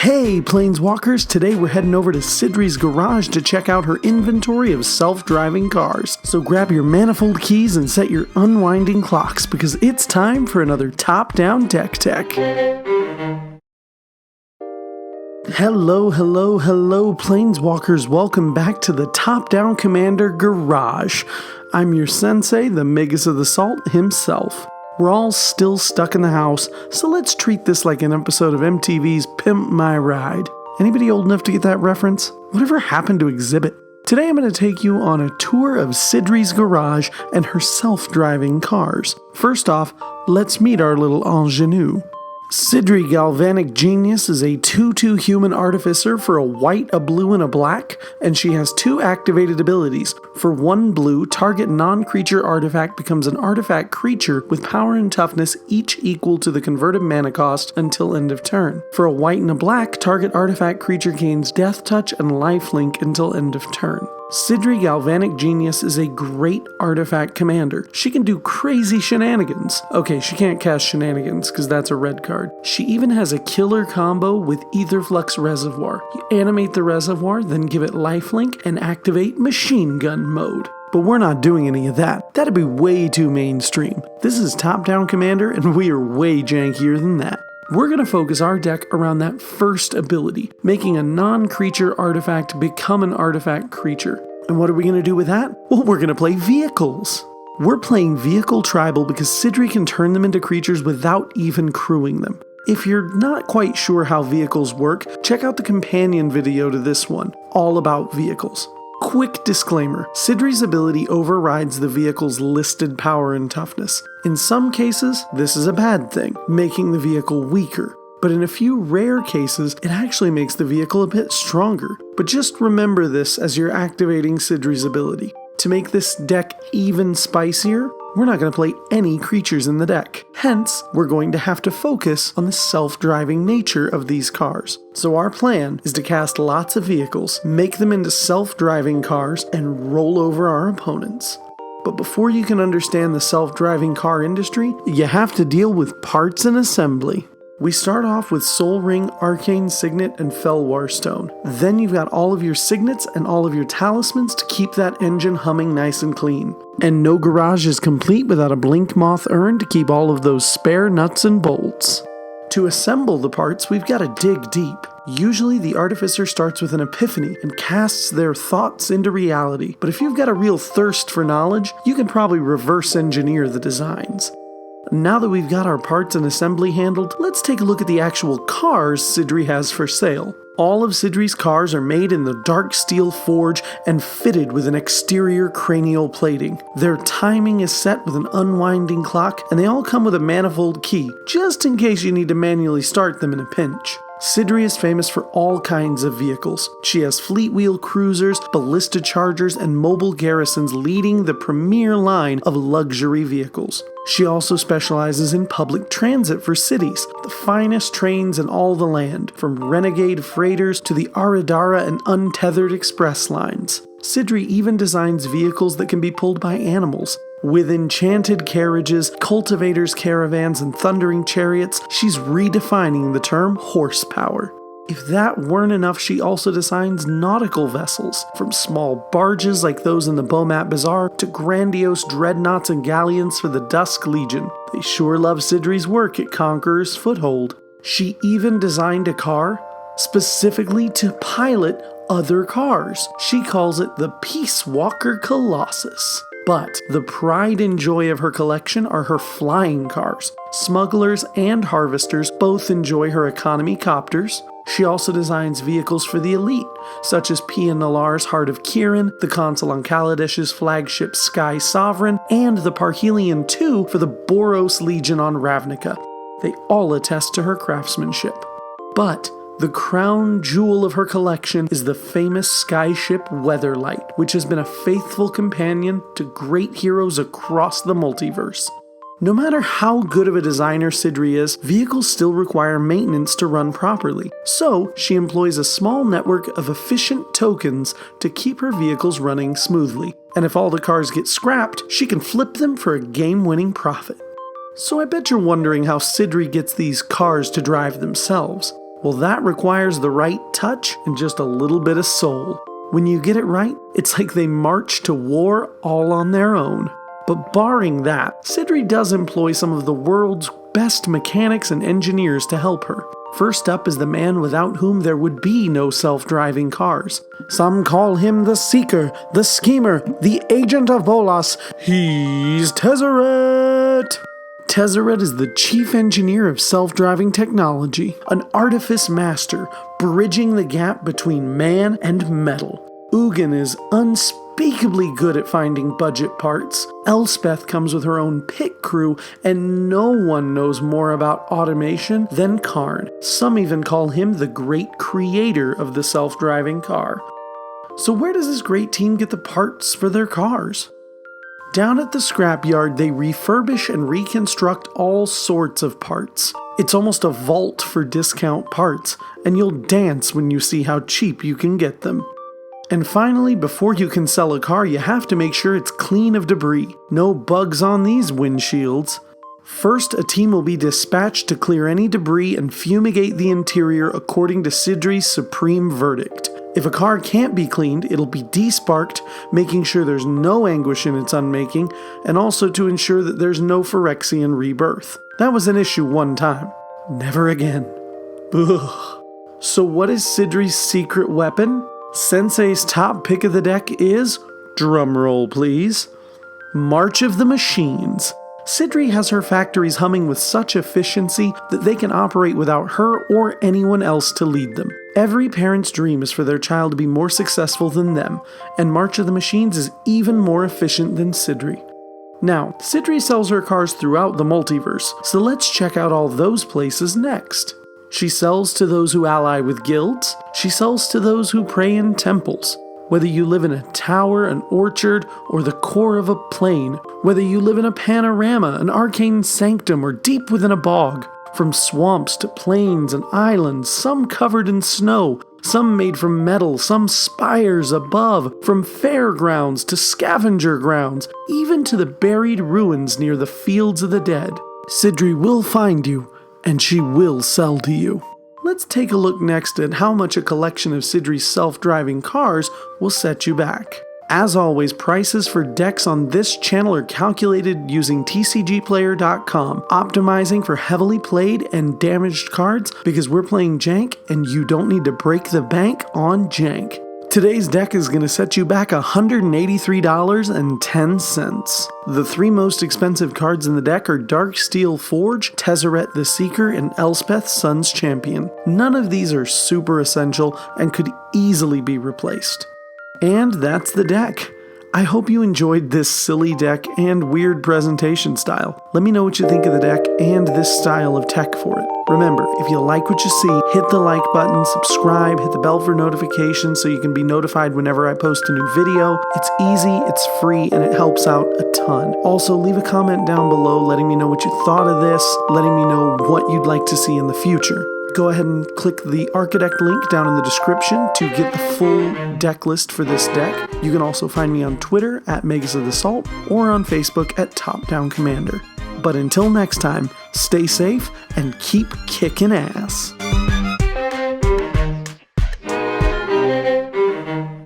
Hey Planeswalkers, today we're heading over to Sydri's garage to check out her inventory of self-driving cars. So grab your manifold keys and set your unwinding clocks because it's time for another top-down tech. Hello Planeswalkers, welcome back to the Top-Down Commander Garage. I'm your sensei, the Magus of the Salt himself. We're all still stuck in the house, so let's treat this like an episode of MTV's Pimp My Ride. Anybody old enough to get that reference? Whatever happened to Exhibit? Today I'm going to take you on a tour of Sydri's garage and her self-driving cars. First off, let's meet our little ingenue. Sydri Galvanic Genius is a 2/2 human artificer for a white, a blue, and a black, and she has 2 activated abilities. For 1 blue, target non-creature artifact becomes an artifact creature with power and toughness each equal to the converted mana cost until end of turn. For a white and a black, target artifact creature gains death touch and lifelink until end of turn. Sydri Galvanic Genius is a great artifact commander. She can do crazy shenanigans. Okay, she can't cast shenanigans because that's a red card. She even has a killer combo with Aetherflux Reservoir. You animate the reservoir, then give it lifelink and activate machine gun mode. But we're not doing any of that. That'd be way too mainstream. This is Top-Down Commander and we are way jankier than that. We're going to focus our deck around that first ability, making a non-creature artifact become an artifact creature. And what are we going to do with that? Well, we're going to play vehicles. We're playing Vehicle Tribal because Sydri can turn them into creatures without even crewing them. If you're not quite sure how vehicles work, check out the companion video to this one, all about vehicles. Quick disclaimer, Sydri's ability overrides the vehicle's listed power and toughness. In some cases, this is a bad thing, making the vehicle weaker. But in a few rare cases, it actually makes the vehicle a bit stronger. But just remember this as you're activating Sydri's ability. To make this deck even spicier, we're not going to play any creatures in the deck. Hence, we're going to have to focus on the self-driving nature of these cars. So our plan is to cast lots of vehicles, make them into self-driving cars, and roll over our opponents. But before you can understand the self-driving car industry, you have to deal with parts and assembly. We start off with Soul Ring, Arcane Signet, and Felwar Stone. Then you've got all of your signets and all of your talismans to keep that engine humming nice and clean. And no garage is complete without a Blink Moth urn to keep all of those spare nuts and bolts. To assemble the parts, we've got to dig deep. Usually the artificer starts with an epiphany and casts their thoughts into reality. But if you've got a real thirst for knowledge, you can probably reverse engineer the designs. Now that we've got our parts and assembly handled, let's take a look at the actual cars Sydri has for sale. All of Sydri's cars are made in the dark steel forge and fitted with an exterior cranial plating. Their timing is set with an unwinding clock, and they all come with a manifold key, just in case you need to manually start them in a pinch. Sydri is famous for all kinds of vehicles. She has fleet wheel cruisers, ballista chargers, and mobile garrisons leading the premier line of luxury vehicles. She also specializes in public transit for cities, the finest trains in all the land, from renegade freighters to the Aradara and untethered express lines. Sydri even designs vehicles that can be pulled by animals. With enchanted carriages, cultivators' caravans, and thundering chariots, she's redefining the term horsepower. If that weren't enough, she also designs nautical vessels, from small barges like those in the Bomat Bazaar to grandiose dreadnoughts and galleons for the Dusk Legion. They sure love Sydri's work at Conqueror's Foothold. She even designed a car specifically to pilot other cars. She calls it the Peace Walker Colossus. But the pride and joy of her collection are her flying cars. Smugglers and harvesters both enjoy her economy copters. She also designs vehicles for the elite, such as Pia Nalar's Heart of Kirin, the Consul on Kaladesh's flagship Sky Sovereign, and the Parhelion II for the Boros Legion on Ravnica. They all attest to her craftsmanship. But the crown jewel of her collection is the famous skyship Weatherlight, which has been a faithful companion to great heroes across the multiverse. No matter how good of a designer Sydri is, vehicles still require maintenance to run properly. So, she employs a small network of efficient tokens to keep her vehicles running smoothly. And if all the cars get scrapped, she can flip them for a game-winning profit. So I bet you're wondering how Sydri gets these cars to drive themselves. Well, that requires the right touch and just a little bit of soul. When you get it right, it's like they march to war all on their own. But barring that, Sydri does employ some of the world's best mechanics and engineers to help her. First up is the man without whom there would be no self-driving cars. Some call him the Seeker, the Schemer, the Agent of Bolas. He's Tezzeret! Tezzeret is the chief engineer of self-driving technology, an artifice master, bridging the gap between man and metal. Ugin is unspeakably good at finding budget parts. Elspeth comes with her own pit crew, and no one knows more about automation than Karn. Some even call him the great creator of the self-driving car. So where does this great team get the parts for their cars? Down at the scrapyard, they refurbish and reconstruct all sorts of parts. It's almost a vault for discount parts, and you'll dance when you see how cheap you can get them. And finally, before you can sell a car, you have to make sure it's clean of debris. No bugs on these windshields. First, a team will be dispatched to clear any debris and fumigate the interior according to Sydri's supreme verdict. If a car can't be cleaned, it'll be desparked, making sure there's no anguish in its unmaking, and also to ensure that there's no Phyrexian rebirth. That was an issue one time. Never again. Ugh. So what is Sydri's secret weapon? Sensei's top pick of the deck is, drumroll please, March of the Machines. Sydri has her factories humming with such efficiency that they can operate without her or anyone else to lead them. Every parent's dream is for their child to be more successful than them, and March of the Machines is even more efficient than Sydri. Now, Sydri sells her cars throughout the multiverse, so let's check out all those places next. She sells to those who ally with guilds. She sells to those who pray in temples. Whether you live in a tower, an orchard, or the core of a plain, whether you live in a panorama, an arcane sanctum, or deep within a bog, from swamps to plains and islands, some covered in snow, some made from metal, some spires above, from fairgrounds to scavenger grounds, even to the buried ruins near the fields of the dead. Sydri will find you, and she will sell to you. Let's take a look next at how much a collection of Sydri's self-driving cars will set you back. As always, prices for decks on this channel are calculated using tcgplayer.com, optimizing for heavily played and damaged cards because we're playing jank and you don't need to break the bank on jank. Today's deck is going to set you back $183.10. The three most expensive cards in the deck are Darksteel Forge, Tezzeret the Seeker, and Elspeth Sun's Champion. None of these are super essential and could easily be replaced. And that's the deck. I hope you enjoyed this silly deck and weird presentation style. Let me know what you think of the deck and this style of tech for it. Remember, if you like what you see, hit the like button, subscribe, hit the bell for notifications so you can be notified whenever I post a new video. It's easy, it's free, and it helps out a ton. Also, leave a comment down below letting me know what you thought of this, letting me know what you'd like to see in the future. Go ahead and click the Architect link down in the description to get the full deck list for this deck. You can also find me on Twitter at Megas of the Salt or on Facebook at Top Down Commander. But until next time, stay safe and keep kicking ass.